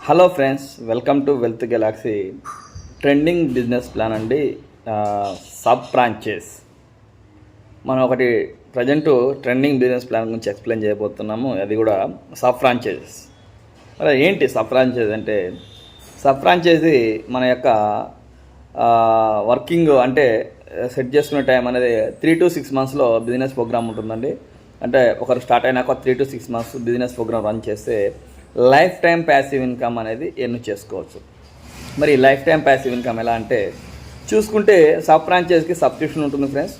Hello friends, welcome to wealth Galaxy. Trending business plan అండి. Sub franchise మనం ఒకటి present trending business plan గురించి explain చేయబోతున్నాము. అది కూడా సబ్ ఫ్రాంచైజెస్. అలా ఏంటి సబ్ ఫ్రాంచైజ్ అంటే? సబ్ ఫ్రాంచైజీ మన యొక్క వర్కింగ్ అంటే సెట్ చేసుకునే టైం అనేది 3 to 6 monthsలో బిజినెస్ ప్రోగ్రామ్ ఉంటుందండి. అంటే ఒకరు స్టార్ట్ అయినాక 3 to 6 months business program run చేస్తే లైఫ్ టైం ప్యాసివ్ ఇన్కమ్ అనేది ఎర్న్ చేసుకోవచ్చు. మరి లైఫ్ టైం ప్యాసివ్ ఇన్కమ్ ఎలా అంటే చూసుకుంటే సబ్ ఫ్రాంచైజ్కి సబ్స్క్రిప్షన్ ఉంటుంది friends.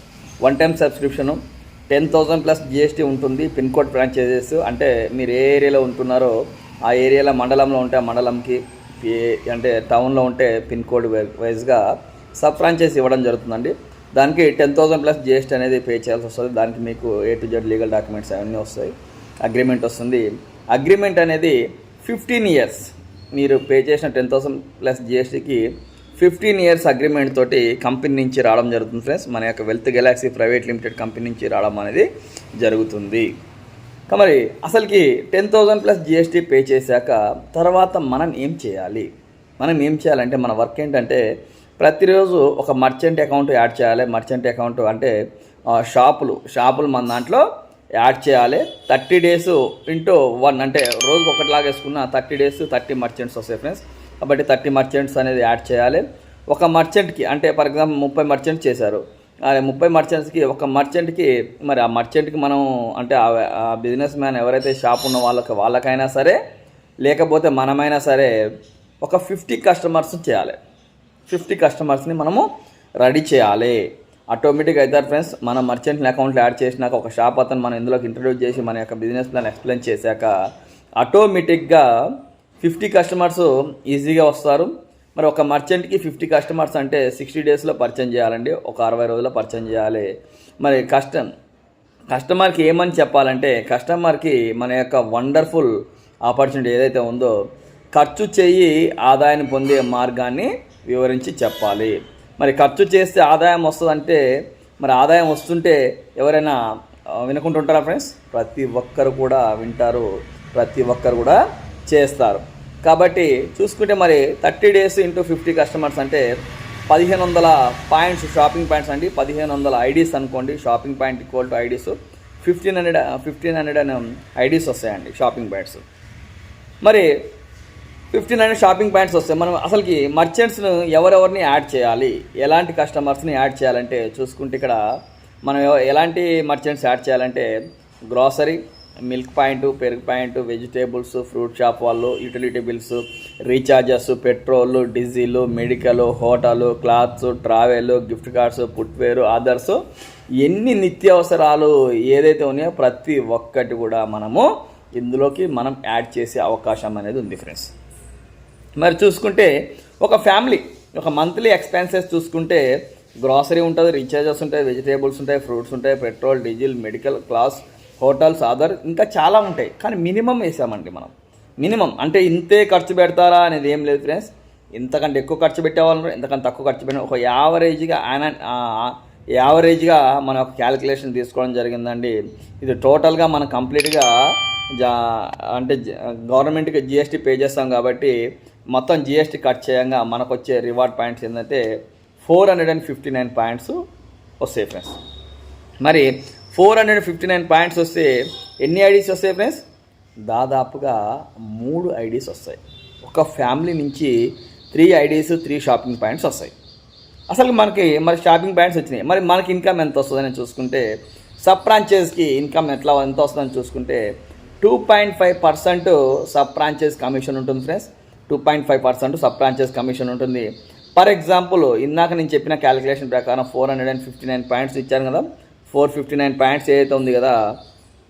1 time subscription, 10,000 plus GST ఉంటుంది. పిన్ కోడ్ ఫ్రాంచైజెస్ అంటే మీరు ఏ ఏరియాలో ఉంటున్నారో ఆ ఏరియాలో, మండలంలో ఉంటే ఆ మండలంకి, అంటే టౌన్లో ఉంటే పిన్ కోడ్ వైజ్గా సబ్ ఫ్రాంచైజ్ ఇవ్వడం జరుగుతుందండి. దానికి 10,000 plus GST అనేది పే చేయాల్సి వస్తుంది. దానికి మీకు A to Z legal documents అవన్నీ వస్తాయి. అగ్రిమెంట్ వస్తుంది. అగ్రిమెంట్ అనేది 15 years. మీరు పే చేసిన 10,000 plus GSTకి 15 years అగ్రిమెంట్ తోటి కంపెనీ నుంచి రావడం జరుగుతుంది ఫ్రెండ్స్. మన యొక్క wealth Galaxy private limited company నుంచి రావడం అనేది జరుగుతుంది. మరి అసలుకి 10,000 plus GST పే చేశాక తర్వాత మనం ఏం చేయాలి? చేయాలంటే మన వర్క్ ఏంటంటే ప్రతిరోజు ఒక మర్చెంట్ అకౌంట్ యాడ్ చేయాలి. మర్చెంట్ అకౌంట్ అంటే షాపులు మన దాంట్లో యాడ్ చేయాలి. 30 days into 1 అంటే రోజుకి ఒకటిలాగా వేసుకున్న 30 days 30 మర్చెంట్స్ వస్తాయి ఫ్రెండ్స్. కాబట్టి 30 మర్చెంట్స్ అనేది యాడ్ చేయాలి. ఒక మర్చెంట్కి అంటే ఫర్ ఎగ్జాంపుల్ 30 మర్చెంట్స్ చేశారు. 30 మర్చెంట్స్కి ఒక మర్చెంట్కి, మరి ఆ మర్చెంట్కి మనం అంటే ఆ బిజినెస్ మ్యాన్ ఎవరైతే షాప్ ఉన్న వాళ్ళకైనా సరే, లేకపోతే మనమైనా సరే ఒక 50 customers చేయాలి. 50 customers మనము రెడీ చేయాలి. ఆటోమేటిక్గా అవుతారు ఫ్రెండ్స్. మన మర్చెంట్ అకౌంట్లో యాడ్ చేసినాక ఒక షాప్ అతను మనం ఇందులోకి ఇంట్రడ్యూస్ చేసి మన యొక్క బిజినెస్ ప్లాన్ ఎక్స్ప్లెయిన్ చేశాక ఆటోమేటిక్గా 50 customers ఈజీగా వస్తారు. మరి ఒక మర్చెంట్కి 50 customers అంటే 60 daysలో పరిచయం చేయాలండి. ఒక 60 రోజుల్లో పరిచయం చేయాలి. మరి కస్టమర్కి ఏమని చెప్పాలంటే, కస్టమర్కి మన యొక్క వండర్ఫుల్ ఆపర్చునిటీ ఏదైతే ఉందో ఖర్చు చేయి ఆదాయాన్ని పొందే మార్గాన్ని వివరించి చెప్పాలి. మరి ఖర్చు చేస్తే ఆదాయం వస్తుందంటే, మరి ఆదాయం వస్తుంటే ఎవరైనా వినుకుంటుంటారా ఫ్రెండ్స్? ప్రతి ఒక్కరు కూడా వింటారు, ప్రతి ఒక్కరు కూడా చేస్తారు. కాబట్టి చూసుకుంటే మరి 30 days into 50 customers అంటే 1,500 పాయింట్స్, షాపింగ్ పాయింట్స్ అండి. 1,500 IDs అనుకోండి. Shopping point equal to IDs 1,500 IDs వస్తాయండి షాపింగ్ పాయింట్స్. మరి 1,500 షాపింగ్ పాయింట్స్ వస్తాయి. మనం అసలుకి మర్చెంట్స్ను ఎవరెవరిని యాడ్ చేయాలి, ఎలాంటి కస్టమర్స్ని యాడ్ చేయాలంటే చూసుకుంటే ఇక్కడ మనం ఎలాంటి మర్చెంట్స్ యాడ్ చేయాలంటే గ్రాసరీ, మిల్క్ పాయింట్, పెరుగు పాయింట్, వెజిటేబుల్స్, ఫ్రూట్ షాప్ వాళ్ళు, utility bills, recharges, petrol, diesel, medical, hotel, clothes, travel, gift cards, footwear, others, ఎన్ని నిత్యావసరాలు ఏదైతే ఉన్నాయో ప్రతి ఒక్కటి కూడా ఇందులోకి మనం యాడ్ చేసే అవకాశం అనేది ఉంది ఫ్రెండ్స్. మరి చూసుకుంటే ఒక ఫ్యామిలీ ఒక మంత్లీ ఎక్స్పెన్సెస్ చూసుకుంటే గ్రాసరీ ఉంటుంది, రీఛార్జెస్ ఉంటాయి, వెజిటేబుల్స్ ఉంటాయి, ఫ్రూట్స్ ఉంటాయి, petrol, diesel, medical, class, hotels, other ఇంకా చాలా ఉంటాయి. కానీ మినిమం వేసామండి మనం. మినిమం అంటే ఇంతే ఖర్చు పెడతారా అనేది ఏం లేదు ఫ్రెండ్స్. ఇంతకంటే ఎక్కువ ఖర్చు పెట్టేవాళ్ళు, ఇంతకంటే తక్కువ ఖర్చు పెట్టే ఒక యావరేజ్గా మన ఒక క్యాలిక్యులేషన్ తీసుకోవడం జరిగిందండి. ఇది టోటల్గా మనం కంప్లీట్గా అంటే గవర్నమెంట్కి GST పే చేస్తాం కాబట్టి మొత్తం GST కట్ చేయంగా మనకు వచ్చే రివార్డ్ పాయింట్స్ ఏంటంటే 459 పాయింట్స్ వస్తాయి ఫ్రెండ్స్. మరి 459 పాయింట్స్ వస్తే ఎన్ని IDs వస్తాయి ఫ్రెండ్స్? దాదాపుగా 3 IDs వస్తాయి. ఒక ఫ్యామిలీ నుంచి 3 IDs 3 షాపింగ్ పాయింట్స్ వస్తాయి. అసలు మరి షాపింగ్ పాయింట్స్ వచ్చినాయి. మరి మనకి ఇన్కమ్ ఎంత వస్తుందని చూసుకుంటే సబ్ ఫ్రాంచైజ్కి ఇన్కమ్ ఎంత వస్తుందని చూసుకుంటే 2.5% సబ్ ఫ్రాంచైజ్ కమిషన్ ఉంటుంది ఫ్రెండ్స్. 2.5% సబ్ ఫ్రాంచైజ్ కమిషన్ ఉంటుంది. ఫర్ ఎగ్జాంపుల్ ఇందాక నేను చెప్పిన క్యాలిక్యులేషన్ ప్రకారం 459 పాయింట్స్ ఇచ్చాను కదా. 459 పాయింట్స్ ఏదైతే ఉంది కదా,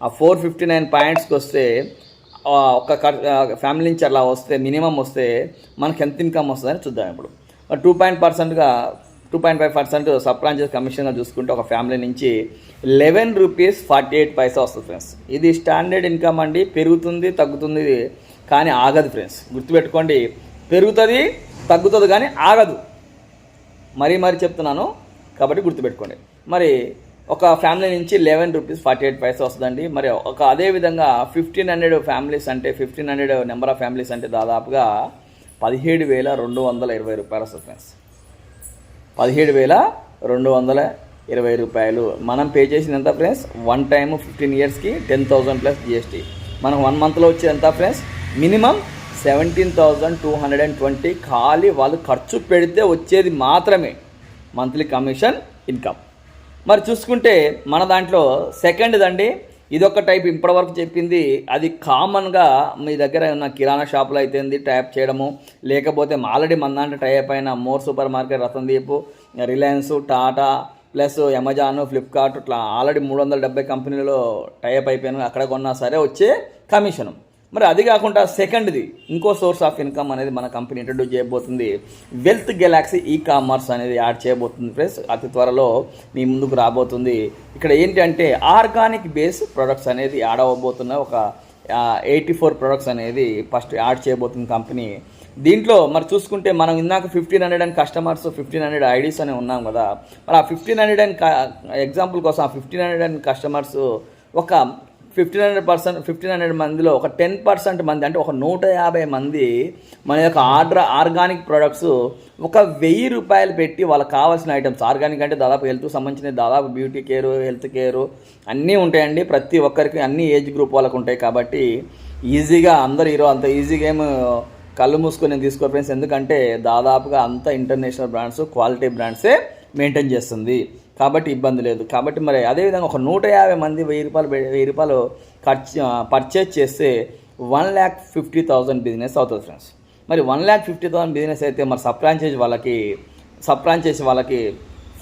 ఆ 459 పాయింట్స్కి వస్తే ఒక ఫ్యామిలీ నుంచి అలా వస్తే మినిమం వస్తే మనకి ఎంత ఇన్కమ్ వస్తుందని చూద్దాం. ఇప్పుడు 2.5% సబ్ ఫ్రాంచైజ్ కమిషన్గా చూసుకుంటే ఒక ఫ్యామిలీ నుంచి 11 rupees 48 paisa వస్తుంది ఫ్రెండ్స్. ఇది స్టాండర్డ్ ఇన్కమ్ అండి. పెరుగుతుంది, తగ్గుతుంది, కానీ ఆగదు ఫ్రెండ్స్. గుర్తుపెట్టుకోండి, పెరుగుతుంది, తగ్గుతుంది, కానీ ఆగదు. మరీ చెప్తున్నాను కాబట్టి గుర్తుపెట్టుకోండి. మరి ఒక ఫ్యామిలీ నుంచి 11 రూపీస్ 48 పైసా వస్తుందండి. మరి ఒక అదేవిధంగా 1500 ఫ్యామిలీస్ అంటే 1500 నెంబర్ ఆఫ్ ఫ్యామిలీస్ అంటే దాదాపుగా 17,220 రూపాయలు వస్తుంది ఫ్రెండ్స్. 17,220 రూపాయలు మనం పే చేసిన ఎంత ఫ్రెండ్స్, వన్ టైము 15 ఇయర్స్కి 10,000 ప్లస్ జిఎస్టీ. మనం 1 మంత్లో వచ్చే ఎంత ఫ్రెండ్స్, మినిమం 17,220 ఖాళీ వాళ్ళు ఖర్చు పెడితే వచ్చేది మాత్రమే మంత్లీ కమిషన్ ఇన్కమ్. మరి చూసుకుంటే మన దాంట్లో సెకండ్దండి, ఇదొక టైప్ ఇప్పటివరకు చెప్పింది. అది కామన్గా మీ దగ్గర ఉన్న కిరాణా షాపులో అయితే టైప్ చేయడము, లేకపోతే ఆల్రెడీ మన దాంట్లో టైప్ అయిన More supermarket, Ratnadeep, Reliance, Tata plus Amazon, Flipkart ఇట్లా ఆల్రెడీ 370 కంపెనీలలో టైప్ అయిపోయాను, అక్కడ కొన్నా సరే వచ్చే కమిషను. మరి అది కాకుండా సెకండ్ది ఇంకో సోర్స్ ఆఫ్ ఇన్కమ్ అనేది మన కంపెనీ ఇంట్రడ్యూస్ చేయబోతుంది. వెల్త్ గెలాక్సీ ఈ కామర్స్ అనేది యాడ్ చేయబోతుంది ఫ్రెండ్స్. అతి త్వరలో మీ ముందుకు రాబోతుంది. ఇక్కడ ఏంటంటే ఆర్గానిక్ బేస్ ప్రొడక్ట్స్ అనేది యాడ్ అవ్వబోతున్న ఒక 84 ప్రొడక్ట్స్ అనేది ఫస్ట్ యాడ్ చేయబోతుంది కంపెనీ. దీంట్లో మరి చూసుకుంటే మనం ఇందాక 1500 కస్టమర్స్ 1500 ఐడీస్ అని ఉన్నాం కదా. మరి ఆ 1500 ఎగ్జాంపుల్ కోసం ఆ 1500 కస్టమర్స్ ఒక 1500 మందిలో ఒక 10% మంది అంటే ఒక 150 మంది మన యొక్క ఆర్గానిక్ ప్రొడక్ట్స్ ఒక 1000 రూపాయలు పెట్టి వాళ్ళకి కావాల్సిన ఐటమ్స్, ఆర్గానిక్ అంటే దాదాపు హెల్త్కి సంబంధించిన దాదాపు బ్యూటీ కేరు, హెల్త్ కేరు అన్నీ ఉంటాయండి. ప్రతి ఒక్కరికి అన్ని ఏజ్ గ్రూప్ వాళ్ళకు ఉంటాయి. కాబట్టి ఈజీగా అందరు అంత ఈజీగా ఏమో కళ్ళు మూసుకొని నేను తీసుకో ఫ్రెండ్స్. ఎందుకంటే దాదాపుగా అంత ఇంటర్నేషనల్ బ్రాండ్స్, క్వాలిటీ బ్రాండ్సే మెయింటైన్ చేస్తుంది. కాబట్టి ఇబ్బంది లేదు. కాబట్టి మరి అదేవిధంగా ఒక 150 మంది 1000 రూపాయలు పర్చేజ్ చేస్తే 1,50,000 బిజినెస్ అవుతుంది ఫ్రెండ్స్. మరి 1,50,000 బిజినెస్ అయితే మరి సబ్ ఫ్రాంచైజీ వాళ్ళకి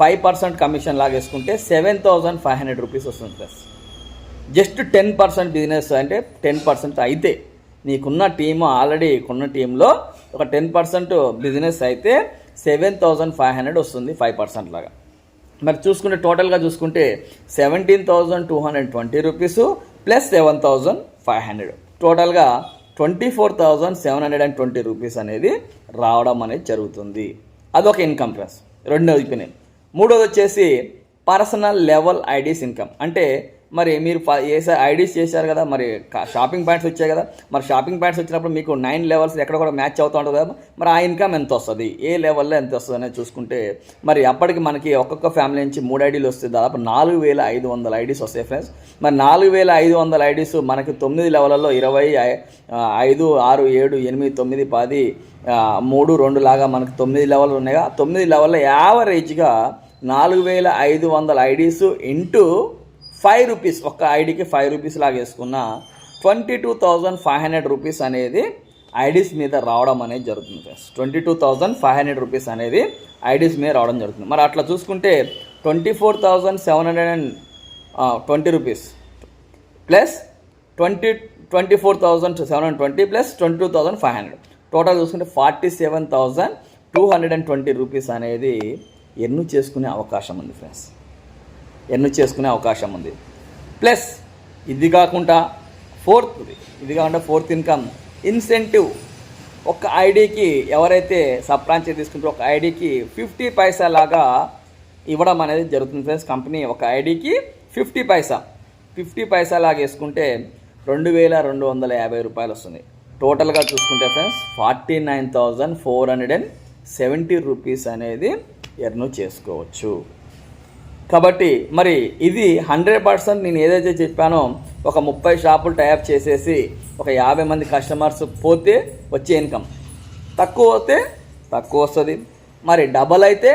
5% కమిషన్ లాగా వేసుకుంటే 7,500 రూపీస్ వస్తుంది ఫ్రెండ్స్. జస్ట్ 10% బిజినెస్ అంటే 10% అయితే నీకున్న టీము ఆల్రెడీ కొన్న టీంలో ఒక 10% బిజినెస్ అయితే 7,500 వస్తుంది 5% లాగా. మరి చూసుకుంటే టోటల్గా చూసుకుంటే 17,220 రూపీస్ ప్లస్ 7,500 టోటల్గా 24,720 రూపీస్ అనేది రావడం అనేది జరుగుతుంది. అదొక ఇన్కమ్ ప్లస్. రెండోది అయిపోయినాయి. మూడోది వచ్చేసి పర్సనల్ లెవెల్ ఐడీస్ ఇన్కమ్. అంటే మరి మీరు ఐడీస్ చేశారు కదా, మరి షాపింగ్ పాయింట్స్ వచ్చాయి కదా. మరి షాపింగ్ పాయింట్స్ వచ్చినప్పుడు మీకు 9 లెవెల్స్ ఎక్కడ కూడా మ్యాచ్ అవుతూ ఉంటుంది కదా. మరి ఆ ఇన్కమ్ ఎంత వస్తుంది, ఏ లెవెల్లో ఎంత వస్తుంది అనేది చూసుకుంటే మరి అప్పటికి మనకి ఒక్కొక్క ఫ్యామిలీ నుంచి 3 ఐడీలు వస్తాయి. దాదాపు 4,500 ఐడీస్ వస్తాయి ఫ్రెండ్స్. మరి 4,500 ఐడీస్ మనకి 9 లెవెల్లో 20, 5, 6, 7, 8, 9, 10, 3, 2 లాగా మనకి 9 లెవెల్ ఉన్నాయిగా. 9 లెవెల్లో యావరేజ్గా 4,500 ఐడీస్ ఇంటూ 5 రూపీస్, ఒక్క ఐడికి 5 రూపీస్ లాగా వేసుకున్న 22,500 రూపీస్ అనేది ఐడీస్ మీద రావడం అనేది జరుగుతుంది ఫ్రెండ్స్. 22,500 రూపీస్ అనేది ఐడీస్ మీద రావడం జరుగుతుంది. మరి అట్లా చూసుకుంటే 24,720 రూపీస్ ప్లస్ 24,720 ప్లస్ 22,500 టోటల్ చూసుకుంటే 47,220 రూపీస్ అనేది ఎర్న్ చేసుకునే అవకాశం ఉంది ఫ్రెండ్స్. ప్లస్ ఇది కాకుండా ఫోర్త్ ఇన్కమ్ ఇన్సెంటివ్. ఒక ఐడికి ఎవరైతే సబ్ ఫ్రాంచైజీ తీసుకుంటారో ఒక ఐడికి 50 పైసా లాగా ఇవ్వడం అనేది జరుగుతుంది ఫ్రెండ్స్. కంపెనీ ఒక ఐడికి 50 పైసా లాగా వేసుకుంటే 2,250 రూపాయలు వస్తుంది. టోటల్గా చూసుకుంటే ఫ్రెండ్స్ 49,470 రూపీస్ అనేది ఎర్న్ చేసుకోవచ్చు. కాబట్టి మరి ఇది 100% నేను ఏదైతే చెప్పానో ఒక 30 షాపులు టైప్ చేసేసి ఒక 50 మంది కస్టమర్స్ పోతే వచ్చే ఇన్కమ్, తక్కువ అయితే తక్కువ వస్తుంది. మరి డబల్ అయితే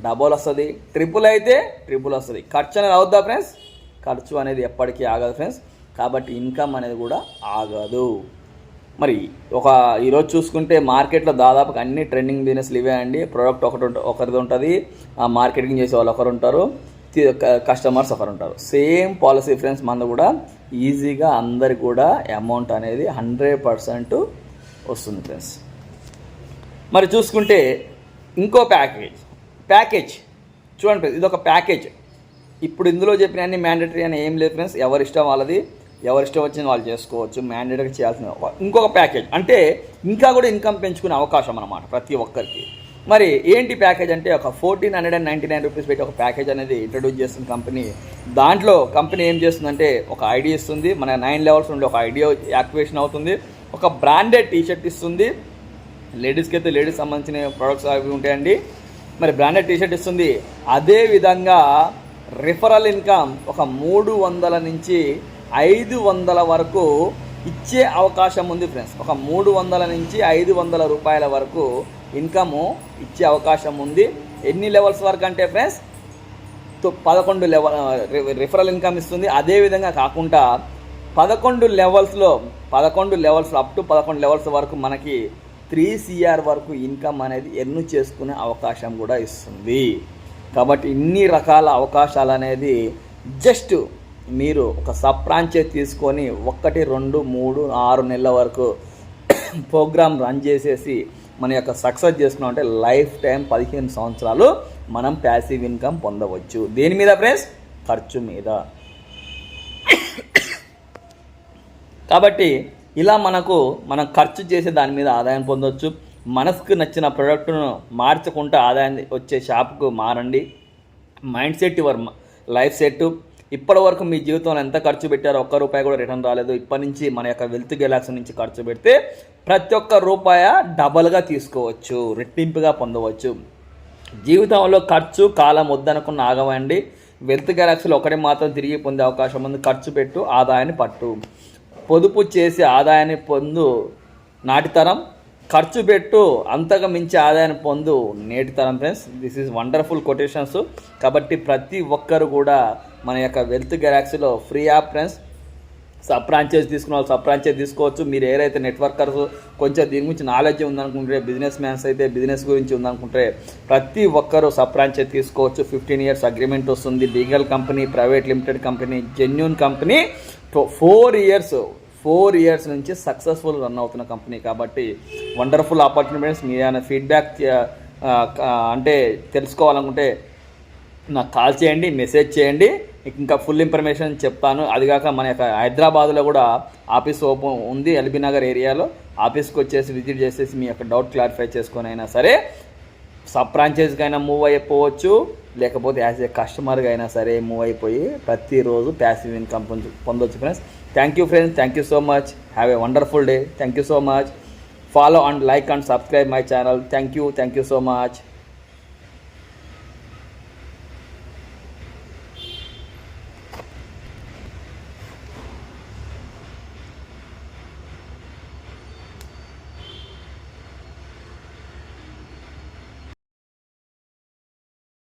డబల్ వస్తుంది, ట్రిపుల్ అయితే ట్రిపుల్ వస్తుంది. ఖర్చు అనేది అవుద్దా ఫ్రెండ్స్? ఖర్చు అనేది ఎప్పటికీ ఆగదు ఫ్రెండ్స్. కాబట్టి ఇన్కమ్ అనేది కూడా ఆగదు. మరి ఈరోజు చూసుకుంటే మార్కెట్లో దాదాపు అన్ని ట్రెండింగ్ బిజినెస్లు ఇవే అండి. ప్రోడక్ట్ ఒకరిది ఉంటుంది, మార్కెటింగ్ చేసే వాళ్ళు ఒకరు ఉంటారు, కస్టమర్స్ ఒకరు ఉంటారు. Same policy friends. మనది కూడా ఈజీగా అందరికి కూడా అమౌంట్ అనేది 100% వస్తుంది ఫ్రెండ్స్. మరి చూసుకుంటే ఇంకో ప్యాకేజ్ చూడండి ఫ్రెండ్స్, ఇది ఒక ప్యాకేజ్. ఇప్పుడు ఇందులో చెప్పిన అన్ని మ్యాండేటరీ అని ఏం లేదు ఫ్రెండ్స్. ఎవరిష్టం వాళ్ళది, ఎవరిష్టం వచ్చింది వాళ్ళు చేసుకోవచ్చు. మ్యాండేటరీగా చేయాల్సిన ఇంకొక ప్యాకేజ్ అంటే ఇంకా కూడా ఇన్కమ్ పెంచుకునే అవకాశం అన్నమాట ప్రతి ఒక్కరికి. మరి ఏంటి ప్యాకేజ్ అంటే ఒక 1499 రూపీస్ పెట్టి ఒక ప్యాకేజ్ అనేది ఇంట్రడ్యూస్ చేస్తుంది కంపెనీ. దాంట్లో కంపెనీ ఏం చేస్తుందంటే ఒక ఐడి ఇస్తుంది, మన 9 లెవెల్స్ నుండి ఒక ఐడియా యాక్టివేషన్ అవుతుంది, ఒక బ్రాండెడ్ టీషర్ట్ ఇస్తుంది, లేడీస్కి అయితే లేడీస్ సంబంధించిన ప్రొడక్ట్స్ అవి ఉంటాయండి, మరి బ్రాండెడ్ టీషర్ట్ ఇస్తుంది. అదేవిధంగా రిఫరల్ ఇన్కమ్ ఒక 300 నుంచి 500 వరకు ఇచ్చే అవకాశం ఉంది ఫ్రెండ్స్. ఒక 300 నుంచి 500 రూపాయల వరకు ఇన్కము ఇచ్చే అవకాశం ఉంది. ఎన్ని లెవెల్స్ వరకు అంటే ఫ్రెండ్స్ 11 లెవెల్ రిఫరల్ ఇన్కమ్ ఇస్తుంది. అదేవిధంగా కాకుండా 11 లెవెల్స్లో అప్ టు 11 లెవెల్స్ వరకు మనకి 3 CR వరకు ఇన్కమ్ అనేది ఎర్న్ చేసుకునే అవకాశం కూడా ఇస్తుంది. కాబట్టి ఇన్ని రకాల అవకాశాలు అనేది జస్ట్ మీరు ఒక సబ్ ఫ్రాంచైజ్ తీసుకొని 1, 2, 3, 6 నెలల వరకు ప్రోగ్రామ్ రన్ చేసేసి మన యొక్క సక్సెస్ చేసుకున్నాం అంటే లైఫ్ టైం 15 సంవత్సరాలు మనం ప్యాసివ్ ఇన్కమ్ పొందవచ్చు. దేని మీద ఫ్రెండ్స్? ఖర్చు మీద. కాబట్టి ఇలా మనం ఖర్చు చేసే దాని మీద ఆదాయం పొందవచ్చు. మనసుకు నచ్చిన ప్రోడక్ట్ను మార్చకుండా ఆదాయం వచ్చే షాప్కు మారండి. Mind set your life set. ఇప్పటి వరకు మీ జీవితంలో ఎంత ఖర్చు పెట్టారో ఒక్క రూపాయి కూడా రిటర్న్ రాలేదు. ఇప్పటి నుంచి మన యొక్క వెల్త్ గెలాక్సీ నుంచి ఖర్చు పెడితే ప్రతి ఒక్క రూపాయి డబల్గా తీసుకోవచ్చు, రెట్టింపుగా పొందవచ్చు. జీవితంలో ఖర్చు కాలం వద్దనుకున్న ఆగవండి. వెల్త్ గెలాక్సీలో ఒకటి మాత్రం తిరిగి పొందే అవకాశం ఉంది. ఖర్చు పెట్టు, ఆదాయాన్ని పట్టు. పొదుపు చేసి ఆదాయాన్ని పొందు నాటి తరం, ఖర్చు పెట్టు అంతగా మించి ఆదాయాన్ని పొందు నేటి తరం friends. This is wonderful quotations. కాబట్టి ప్రతి ఒక్కరు కూడా మన యొక్క వెల్త్ గెలాక్సీలో free app friends. Sub franchise తీసుకున్న వాళ్ళు సబ్ ఫ్రాంచైజ్ తీసుకోవచ్చు. మీరు ఏదైతే నెట్వర్కర్స్ కొంచెం దీని గురించి నాలెడ్జ్ ఉందనుకుంటే, బిజినెస్ మ్యాన్స్ అయితే బిజినెస్ గురించి ఉందనుకుంటే ప్రతి ఒక్కరు సబ్ ఫ్రాంచైజ్ తీసుకోవచ్చు. 15 years అగ్రిమెంట్ వస్తుంది. Legal company, private limited company, genuine company. 4 years నుంచి సక్సెస్ఫుల్ రన్ అవుతున్న కంపెనీ. కాబట్టి వండర్ఫుల్ ఆపర్చునిటీస్. మీ ఫీడ్బ్యాక్ అంటే తెలుసుకోవాలనుకుంటే నాకు కాల్ చేయండి, మెసేజ్ చేయండి. ఇంకా ఫుల్ ఇన్ఫర్మేషన్ చెప్తాను. అదిగాక మన యొక్క హైదరాబాద్లో కూడా ఆఫీస్ ఓపెన్ ఉంది, ఎల్బీ నగర్ ఏరియాలో. ఆఫీస్కి వచ్చేసి విజిట్ చేసేసి మీ యొక్క డౌట్ క్లారిఫై చేసుకొని అయినా సరే సబ్ ఫ్రాంచైజ్కి అయినా మూవ్ అయిపోవచ్చు, లేకపోతే యాజ్ ఏ కస్టమర్గా అయినా సరే మూవ్ అయిపోయి ప్రతిరోజు ప్యాసివ్ ఇన్కమ్ పొందవచ్చు friends. Thank you friends. Thank you so much. Have a wonderful day. Thank you so much. Follow and like and subscribe my channel. Thank you so much.